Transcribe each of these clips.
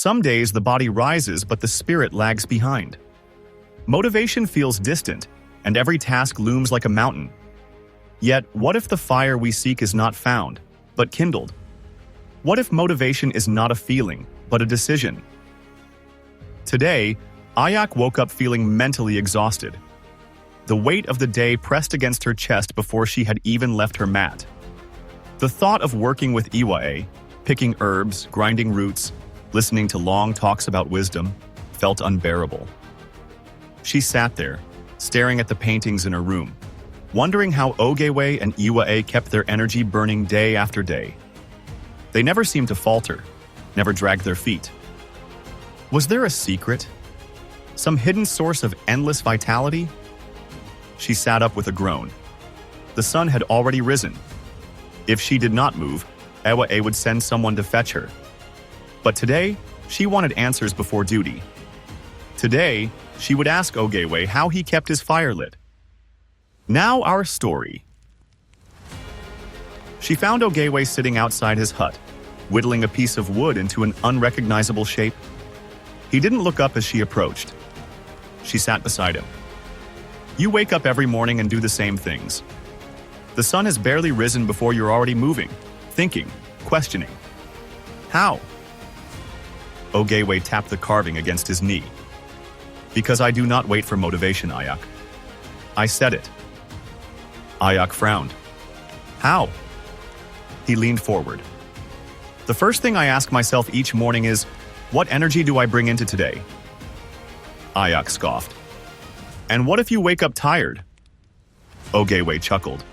Some days the body rises, but the spirit lags behind. Motivation feels distant, and every task looms like a mountain. Yet, what if the fire we seek is not found, but kindled? What if motivation is not a feeling, but a decision? Today, Ayak woke up feeling mentally exhausted. The weight of the day pressed against her chest before she had even left her mat. The thought of working with Ewa'ay, picking herbs, grinding roots, listening to long talks about wisdom, felt unbearable. She sat there, staring at the paintings in her room, wondering how Ogayway and Ewa'ay kept their energy burning day after day. They never seemed to falter, never dragged their feet. Was there a secret? Some hidden source of endless vitality? She sat up with a groan. The sun had already risen. If she did not move, Ewa'ay would send someone to fetch her. But today, she wanted answers before duty. Today, she would ask Ogayway how he kept his fire lit. Now our story. She found Ogayway sitting outside his hut, whittling a piece of wood into an unrecognizable shape. He didn't look up as she approached. She sat beside him. You wake up every morning and do the same things. The sun has barely risen before you're already moving, thinking, questioning. How? Ogayway tapped the carving against his knee. Because I do not wait for motivation, Ayak. I said it. Ayak frowned. How? He leaned forward. The first thing I ask myself each morning is, what energy do I bring into today? Ayak scoffed. And what if you wake up tired? Ogayway chuckled.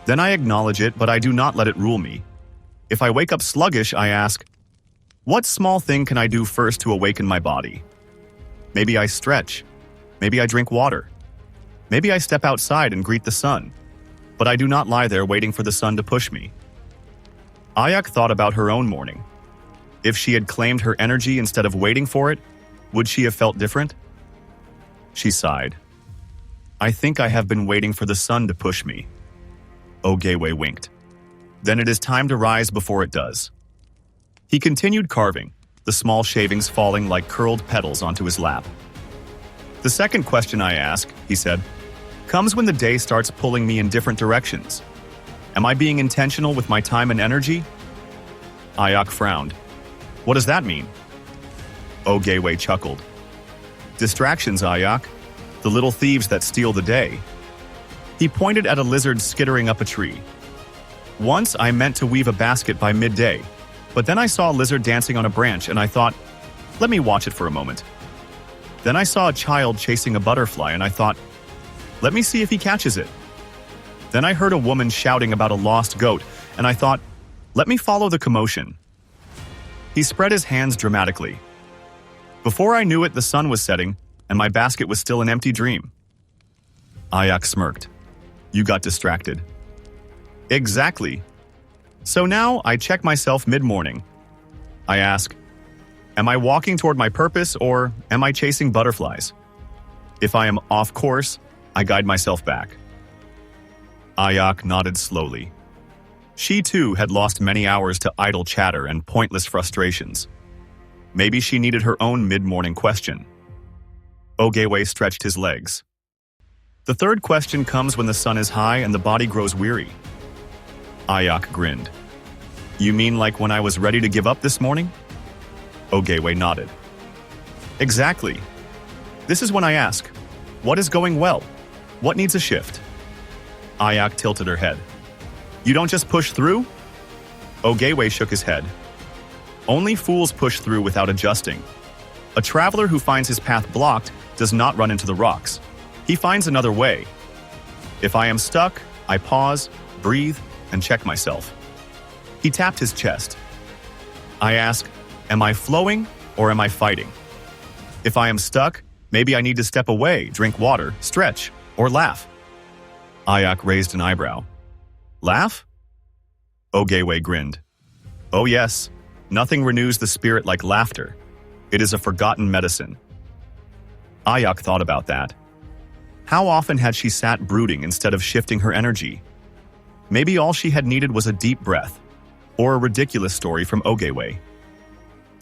Then I acknowledge it, but I do not let it rule me. If I wake up sluggish, I ask, what small thing can I do first to awaken my body? Maybe I stretch. Maybe I drink water. Maybe I step outside and greet the sun. But I do not lie there waiting for the sun to push me. Ayak thought about her own morning. If she had claimed her energy instead of waiting for it, would she have felt different? She sighed. I think I have been waiting for the sun to push me. Ogayway winked. Then it is time to rise before it does. He continued carving, the small shavings falling like curled petals onto his lap. The second question I ask, he said, comes when the day starts pulling me in different directions. Am I being intentional with my time and energy? Ayak frowned. What does that mean? Ogayway chuckled. Distractions, Ayak. The little thieves that steal the day. He pointed at a lizard skittering up a tree. Once I meant to weave a basket by midday, but then I saw a lizard dancing on a branch and I thought, let me watch it for a moment. Then I saw a child chasing a butterfly and I thought, let me see if he catches it. Then I heard a woman shouting about a lost goat and I thought, let me follow the commotion. He spread his hands dramatically. Before I knew it, the sun was setting and my basket was still an empty dream. Ayak smirked. You got distracted. Exactly. So now I check myself mid-morning. I ask, am I walking toward my purpose or am I chasing butterflies? If I am off course, I guide myself back. Ayak nodded slowly. She too had lost many hours to idle chatter and pointless frustrations. Maybe she needed her own mid-morning question. Ogayway stretched his legs. The third question comes when the sun is high and the body grows weary. Ayak grinned. You mean like when I was ready to give up this morning? Ogayway nodded. Exactly. This is when I ask, what is going well? What needs a shift? Ayak tilted her head. You don't just push through? Ogayway shook his head. Only fools push through without adjusting. A traveler who finds his path blocked does not run into the rocks. He finds another way. If I am stuck, I pause, breathe, and check myself. He tapped his chest. I ask, am I flowing or am I fighting? If I am stuck, maybe I need to step away, drink water, stretch, or laugh. Ayak raised an eyebrow. Laugh? Ogayway grinned. Oh yes, nothing renews the spirit like laughter. It is a forgotten medicine. Ayak thought about that. How often had she sat brooding instead of shifting her energy? Maybe all she had needed was a deep breath, or a ridiculous story from Ogayway.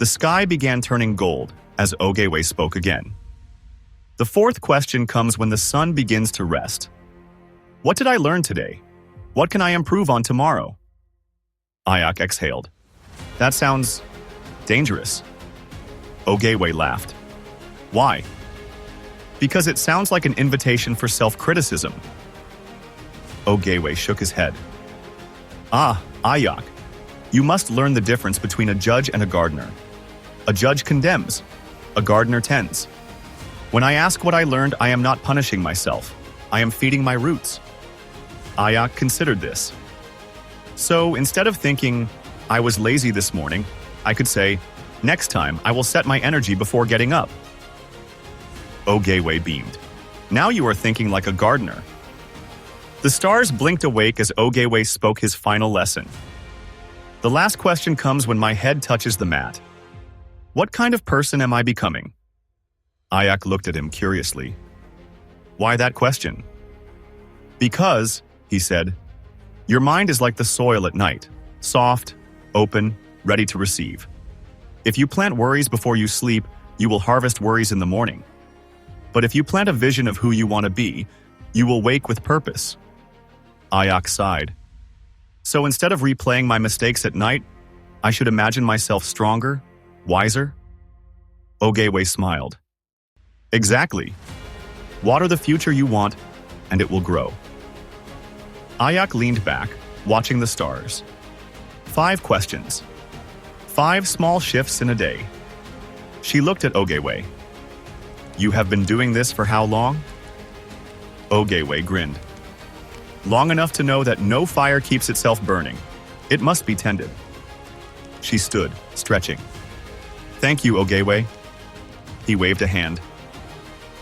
The sky began turning gold as Ogayway spoke again. The fourth question comes when the sun begins to rest. What did I learn today? What can I improve on tomorrow? Ayak exhaled. That sounds dangerous. Ogayway laughed. Why? Because it sounds like an invitation for self-criticism. Ogayway shook his head. Ah, Ayak, you must learn the difference between a judge and a gardener. A judge condemns, a gardener tends. When I ask what I learned, I am not punishing myself. I am feeding my roots. Ayak considered this. So instead of thinking, I was lazy this morning, I could say, next time I will set my energy before getting up. Ogayway beamed. Now you are thinking like a gardener. The stars blinked awake as Ogayway spoke his final lesson. The last question comes when my head touches the mat. What kind of person am I becoming? Ayak looked at him curiously. Why that question? Because, he said, your mind is like the soil at night, soft, open, ready to receive. If you plant worries before you sleep, you will harvest worries in the morning. But if you plant a vision of who you want to be, you will wake with purpose. Ayak sighed. So instead of replaying my mistakes at night, I should imagine myself stronger, wiser? Ogayway smiled. Exactly. Water the future you want, and it will grow. Ayak leaned back, watching the stars. 5 questions. 5 small shifts in a day. She looked at Ogayway. You have been doing this for how long? Ogayway grinned. Long enough to know that no fire keeps itself burning. It must be tended. She stood, stretching. Thank you, Ogayway. He waved a hand.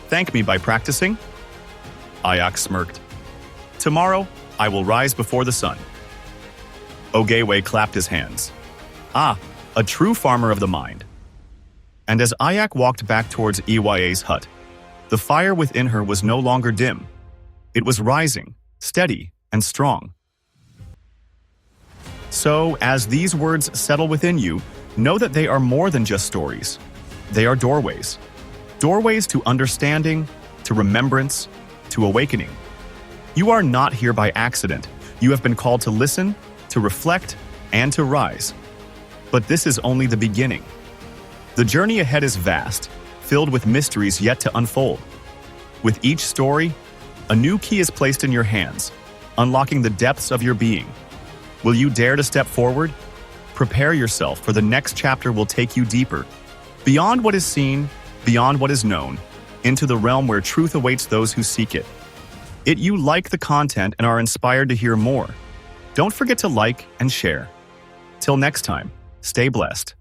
Thank me by practicing? Ayak smirked. Tomorrow, I will rise before the sun. Ogayway clapped his hands. Ah, a true farmer of the mind. And as Ayak walked back towards Ewa'ay's hut, the fire within her was no longer dim. It was rising, steady, and strong. So, as these words settle within you, know that they are more than just stories. They are doorways. Doorways to understanding, to remembrance, to awakening. You are not here by accident. You have been called to listen, to reflect, and to rise. But this is only the beginning. The journey ahead is vast, filled with mysteries yet to unfold. With each story, a new key is placed in your hands, unlocking the depths of your being. Will you dare to step forward? Prepare yourself, for the next chapter will take you deeper, beyond what is seen, beyond what is known, into the realm where truth awaits those who seek it. If you like the content and are inspired to hear more, don't forget to like and share. Till next time, stay blessed.